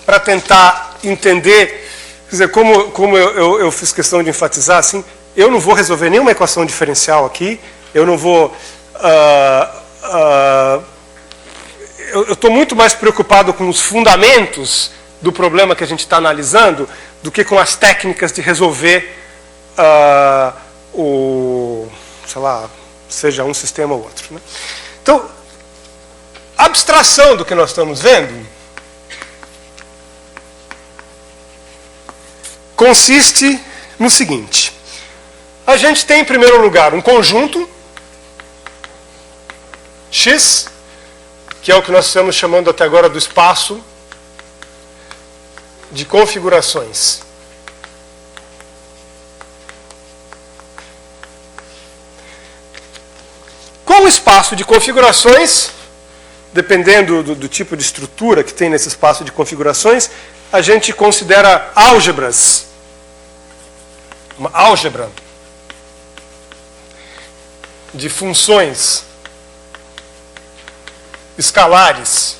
para tentar entender, quer dizer, como eu fiz questão de enfatizar, assim, eu não vou resolver nenhuma equação diferencial aqui, eu não vou... eu estou muito mais preocupado com os fundamentos do problema que a gente está analisando do que com as técnicas de resolver sei lá, seja um sistema ou outro. Né? Então, a abstração do que nós estamos vendo consiste no seguinte. A gente tem, em primeiro lugar, um conjunto X, que é o que nós estamos chamando até agora do espaço de configurações. Com o espaço de configurações, dependendo do tipo de estrutura que tem nesse espaço de configurações, a gente considera álgebras. Uma álgebra de funções escalares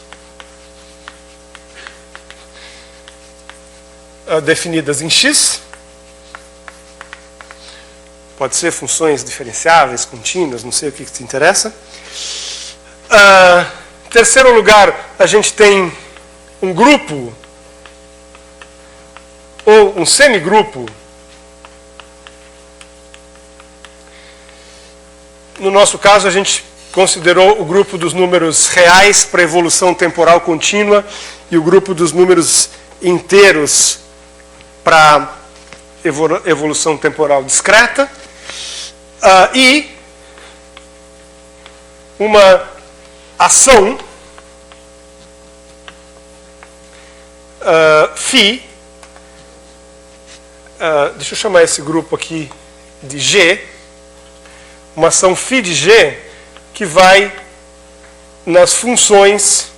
definidas em x. Pode ser funções diferenciáveis, contínuas, não sei o que te interessa. Em terceiro lugar, a gente tem um grupo ou um semigrupo no nosso caso, a gente considerou o grupo dos números reais para evolução temporal contínua e o grupo dos números inteiros para evolução temporal discreta. E uma ação φ, deixa eu chamar esse grupo aqui de G, uma ação φ de G que vai nas funções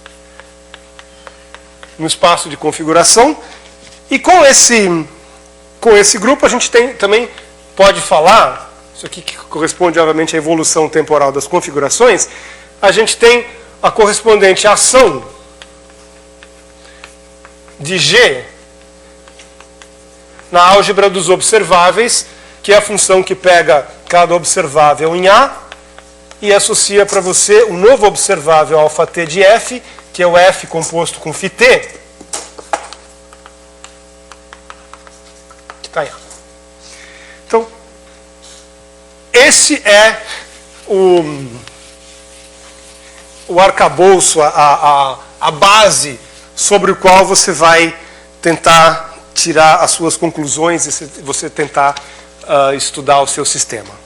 no espaço de configuração. E com esse grupo a gente também pode falar, isso aqui que corresponde obviamente à evolução temporal das configurações, a gente tem a correspondente ação de G na álgebra dos observáveis, que é a função que pega cada observável em A e associa para você um novo observável αt de F, que é o F composto com φt, que está em A. Então, esse é o arcabouço, a base sobre o qual você vai tentar tirar as suas conclusões e você tentar estudar o seu sistema.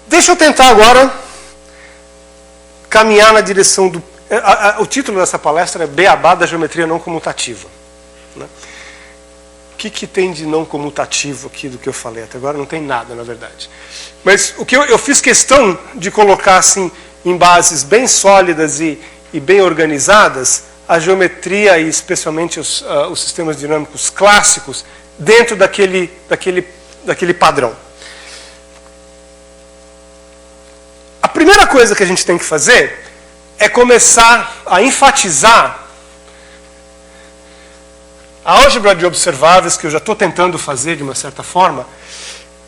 Deixa eu tentar agora caminhar na direção do... O título dessa palestra é Beabá da Geometria Não Comutativa. Né? O que tem de não comutativo aqui do que eu falei? Até agora não tem nada, na verdade. Mas o que eu fiz questão de colocar assim, em bases bem sólidas e bem organizadas, a geometria e especialmente os sistemas dinâmicos clássicos dentro daquele padrão. A primeira coisa que a gente tem que fazer é começar a enfatizar a álgebra de observáveis, que eu já estou tentando fazer de uma certa forma,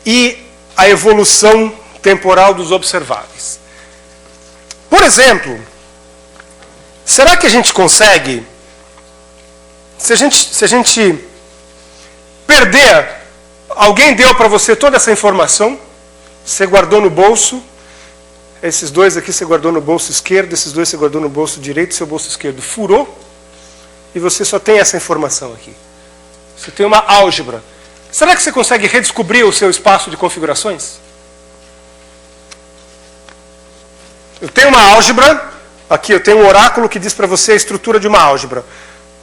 e a evolução temporal dos observáveis. Por exemplo, será que a gente consegue, se a gente perder, alguém deu para você toda essa informação, você guardou no bolso, esses dois aqui você guardou no bolso esquerdo, esses dois você guardou no bolso direito, seu bolso esquerdo furou, e você só tem essa informação aqui. Você tem uma álgebra. Será que você consegue redescobrir o seu espaço de configurações? Eu tenho uma álgebra, aqui eu tenho um oráculo que diz para você a estrutura de uma álgebra.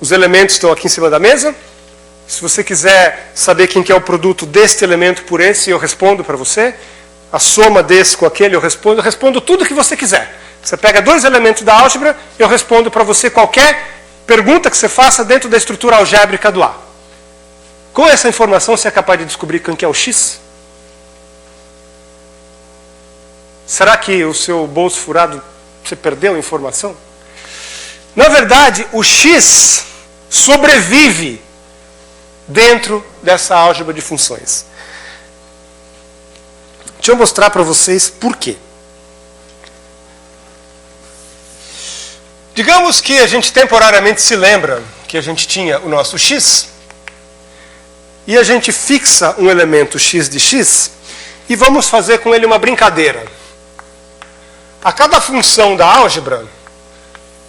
Os elementos estão aqui em cima da mesa. Se você quiser saber quem que é o produto deste elemento por esse, eu respondo para você. A soma desse com aquele, eu respondo tudo que você quiser. Você pega dois elementos da álgebra, eu respondo para você qualquer pergunta que você faça dentro da estrutura algébrica do A. Com essa informação, você é capaz de descobrir quem que é o X? Será que o seu bolso furado, você perdeu a informação? Na verdade, o X sobrevive dentro dessa álgebra de funções. Deixa eu mostrar para vocês por quê. Digamos que a gente temporariamente se lembra que a gente tinha o nosso x e a gente fixa um elemento x de x e vamos fazer com ele uma brincadeira. A cada função da álgebra,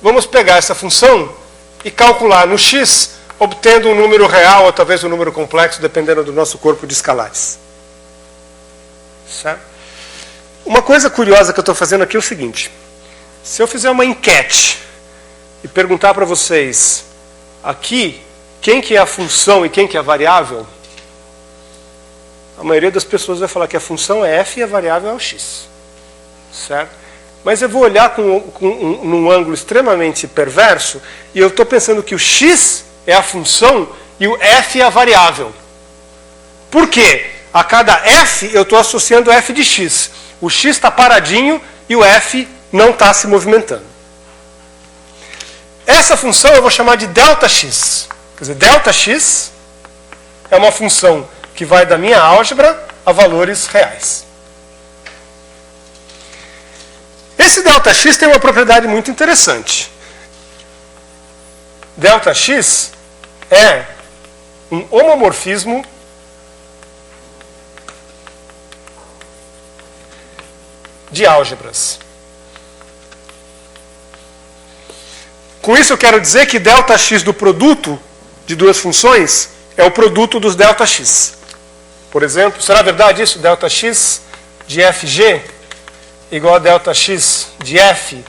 vamos pegar essa função e calcular no x, obtendo um número real ou talvez um número complexo, dependendo do nosso corpo de escalares. Certo? Uma coisa curiosa que eu estou fazendo aqui é o seguinte. Se eu fizer uma enquete e perguntar para vocês aqui quem que é a função e quem que é a variável, a maioria das pessoas vai falar que a função é f e a variável é o x. Certo? Mas eu vou olhar num ângulo extremamente perverso e eu estou pensando que o x é a função e o f é a variável. Por quê? A cada f eu estou associando f de x. O x está paradinho e o f não está se movimentando. Essa função eu vou chamar de ΔX. Quer dizer, ΔX é uma função que vai da minha álgebra a valores reais. Esse ΔX tem uma propriedade muito interessante. ΔX é um homomorfismo de álgebras. Com isso eu quero dizer que ΔX do produto de duas funções é o produto dos ΔX. Por exemplo, será verdade isso? ΔX de FG igual a ΔX de F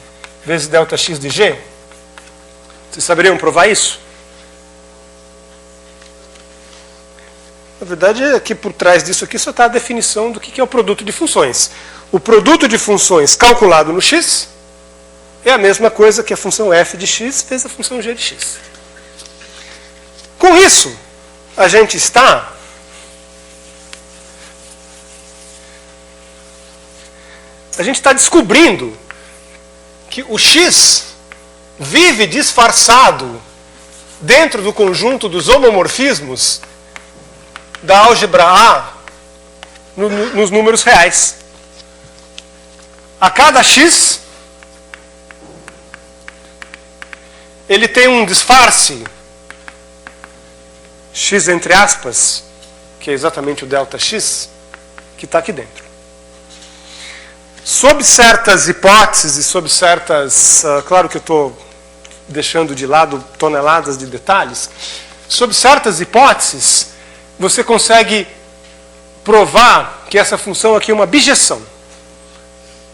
vezes ΔX de G? Vocês saberiam provar isso? Na verdade, aqui por trás disso aqui só está a definição do que é o produto de funções. O produto de funções calculado no x é a mesma coisa que a função f de x vezes a função g de x. Com isso, a gente está descobrindo que o x vive disfarçado dentro do conjunto dos homomorfismos da álgebra A nos números reais. A cada x, ele tem um disfarce, x entre aspas, que é exatamente o ΔX, que está aqui dentro. Sob certas hipóteses e sob certas... claro que eu estou deixando de lado toneladas de detalhes. Sob certas hipóteses, você consegue provar que essa função aqui é uma bijeção.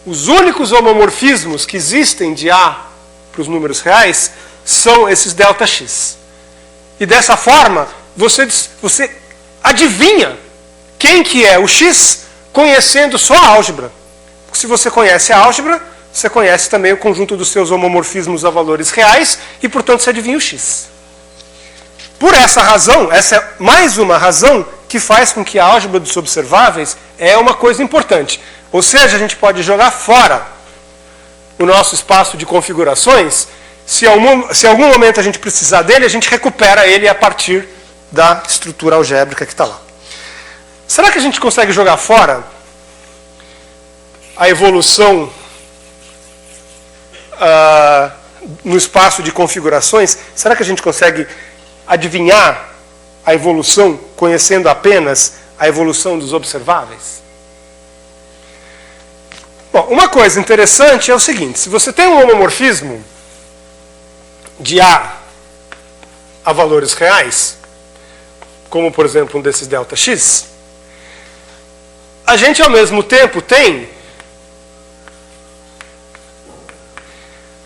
Os únicos homomorfismos que existem de A para os números reais são esses ΔX. E dessa forma, você adivinha quem que é o x conhecendo só a álgebra. Se você conhece a álgebra, você conhece também o conjunto dos seus homomorfismos a valores reais e, portanto, você adivinha o x. Por essa razão, essa é mais uma razão que faz com que a álgebra dos observáveis é uma coisa importante. Ou seja, a gente pode jogar fora o nosso espaço de configurações. Se em algum momento a gente precisar dele, a gente recupera ele a partir da estrutura algébrica que está lá. Será que a gente consegue jogar fora a evolução no espaço de configurações? Será que a gente consegue adivinhar a evolução conhecendo apenas a evolução dos observáveis? Bom, uma coisa interessante é o seguinte: se você tem um homomorfismo de A a valores reais, como por exemplo um desses ΔX, a gente ao mesmo tempo tem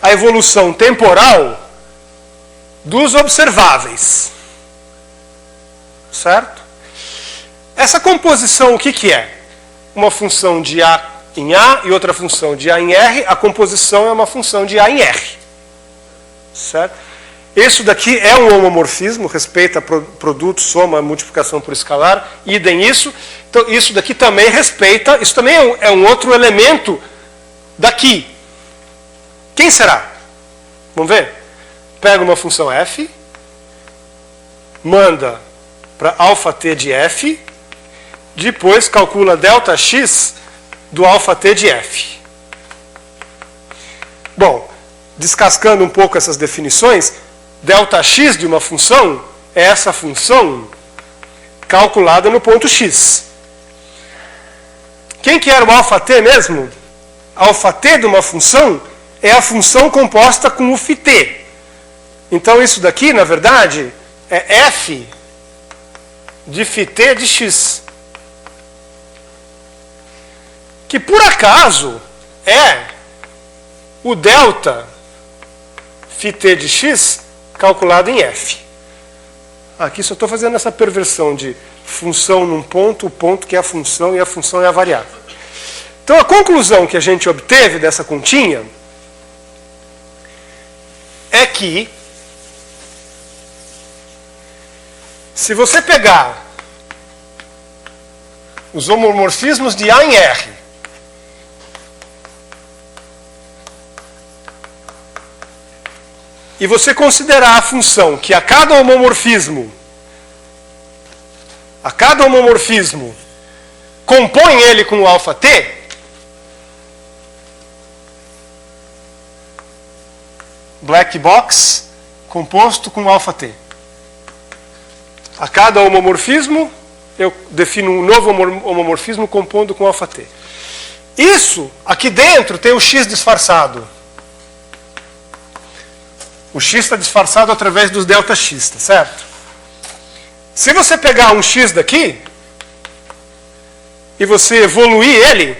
a evolução temporal dos observáveis. Certo? Essa composição, o que é? Uma função de A em A e outra função de A em R. A composição é uma função de A em R. Certo? Isso daqui é um homomorfismo, respeita produto, soma, multiplicação por escalar, idem isso. Então, isso daqui também respeita, isso também é um outro elemento daqui. Quem será? Vamos ver? Pega uma função f, manda para αt de f, depois calcula ΔX do αt de f. Bom, descascando um pouco essas definições, ΔX de uma função é essa função calculada no ponto x. Quem que era o αt mesmo? Αt de uma função é a função composta com o φt. Então isso daqui, na verdade, é f de φt de x. Que por acaso é o delta φt de x calculado em f. Aqui só estou fazendo essa perversão de função num ponto, o ponto que é a função e a função é a variável. Então a conclusão que a gente obteve dessa continha é que se você pegar os homomorfismos de A em R e você considerar a função que a cada homomorfismo compõe ele com o αt, black box composto com αt. A cada homomorfismo, eu defino um novo homomorfismo compondo com αt. Isso, aqui dentro, tem o X disfarçado. O X está disfarçado através dos ΔX, tá certo? Se você pegar um X daqui e você evoluir ele,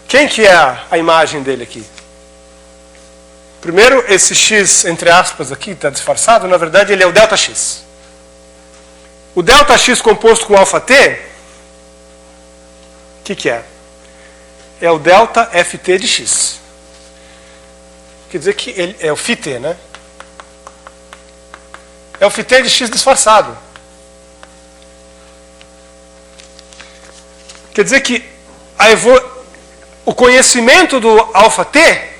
quem que é a imagem dele aqui? Primeiro, esse X, entre aspas, aqui, está disfarçado, na verdade ele é o ΔX. O ΔX composto com ΔT, o que é? É o ΔFT de X. Quer dizer que ele é o φt, né? É o φt de X disfarçado. Quer dizer que o conhecimento do ΔT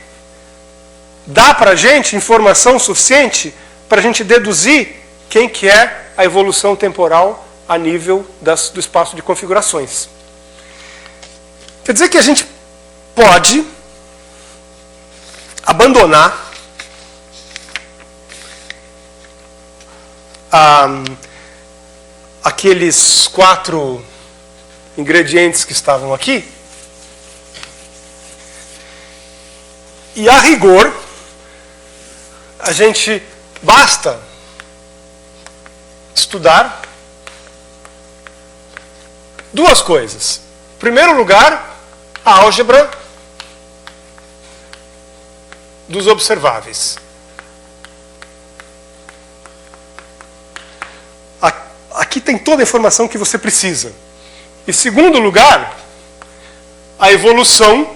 dá para a gente informação suficiente para a gente deduzir quem que é a evolução temporal a nível do espaço de configurações. Quer dizer que a gente pode abandonar aqueles 4 ingredientes que estavam aqui e, a rigor, a gente basta estudar 2 coisas. Em primeiro lugar, a álgebra dos observáveis. Aqui tem toda a informação que você precisa. Em segundo lugar, a evolução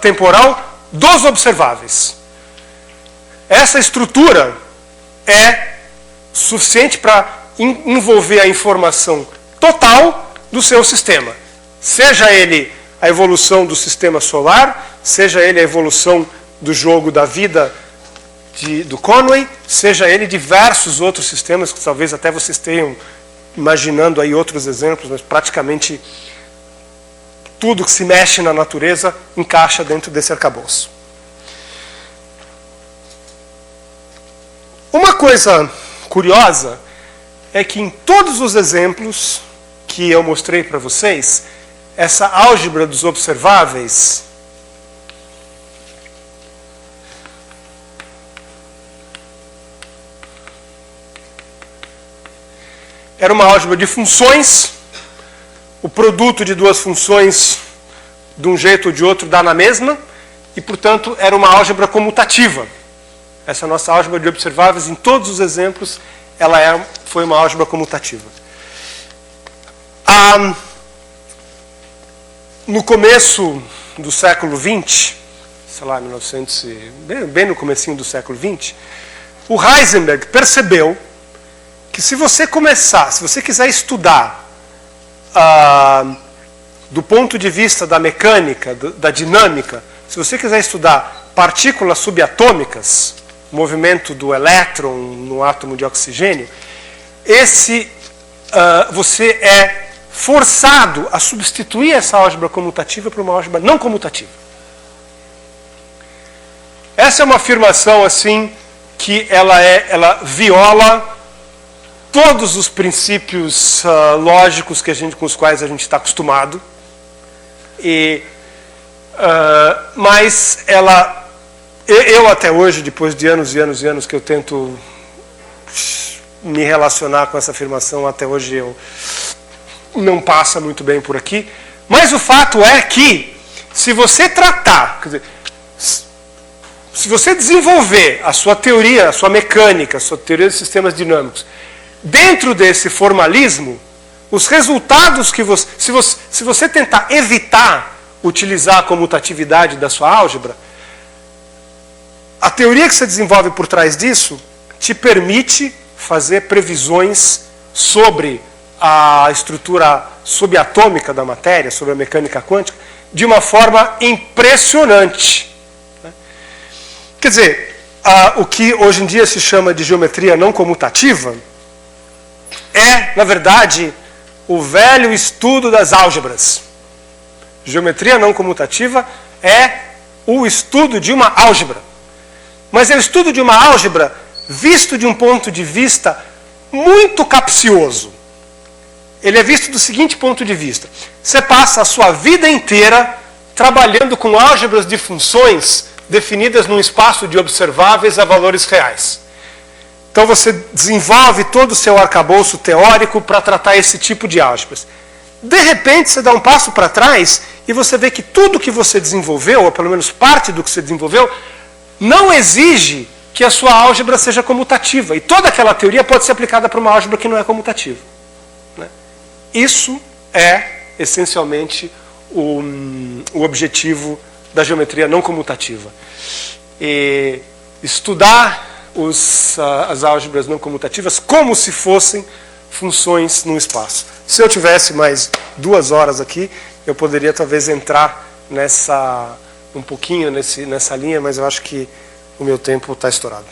temporal dos observáveis. Essa estrutura é suficiente para envolver a informação total do seu sistema. Seja ele a evolução do sistema solar, seja ele a evolução do jogo da vida do Conway, seja ele diversos outros sistemas, que talvez até vocês tenham imaginando aí outros exemplos, mas praticamente tudo que se mexe na natureza encaixa dentro desse arcabouço. Uma coisa curiosa é que em todos os exemplos que eu mostrei para vocês, essa álgebra dos observáveis era uma álgebra de funções. O produto de 2 funções, de um jeito ou de outro, dá na mesma, e, portanto, era uma álgebra comutativa. Essa nossa álgebra de observáveis, em todos os exemplos, ela foi uma álgebra comutativa. No começo do século XX, sei lá, bem no comecinho do século XX, o Heisenberg percebeu que se você quiser estudar do ponto de vista da mecânica, da dinâmica, se você quiser estudar partículas subatômicas, movimento do elétron no átomo de oxigênio, você é forçado a substituir essa álgebra comutativa por uma álgebra não comutativa. Essa é uma afirmação assim que ela viola todos os princípios lógicos com os quais a gente está acostumado, mas eu até hoje, depois de anos e anos e anos que eu tento me relacionar com essa afirmação, até hoje eu não passa muito bem por aqui. Mas o fato é que, se você tratar, quer dizer, se você desenvolver a sua teoria, a sua mecânica, a sua teoria de sistemas dinâmicos, dentro desse formalismo, os resultados que se você tentar evitar utilizar a comutatividade da sua álgebra, a teoria que você desenvolve por trás disso te permite fazer previsões sobre a estrutura subatômica da matéria, sobre a mecânica quântica, de uma forma impressionante. Quer dizer, o que hoje em dia se chama de geometria não comutativa é, na verdade, o velho estudo das álgebras. Geometria não comutativa é o estudo de uma álgebra. Mas é o estudo de uma álgebra visto de um ponto de vista muito capcioso. Ele é visto do seguinte ponto de vista. Você passa a sua vida inteira trabalhando com álgebras de funções definidas num espaço de observáveis a valores reais. Então você desenvolve todo o seu arcabouço teórico para tratar esse tipo de álgebras. De repente você dá um passo para trás e você vê que tudo que você desenvolveu, ou pelo menos parte do que você desenvolveu, não exige que a sua álgebra seja comutativa. E toda aquela teoria pode ser aplicada para uma álgebra que não é comutativa. Né? Isso é, essencialmente, o objetivo da geometria não comutativa. E estudar as álgebras não comutativas como se fossem funções no espaço. Se eu tivesse mais 2 horas aqui, eu poderia talvez entrar um pouquinho nessa linha, mas eu acho que o meu tempo está estourado.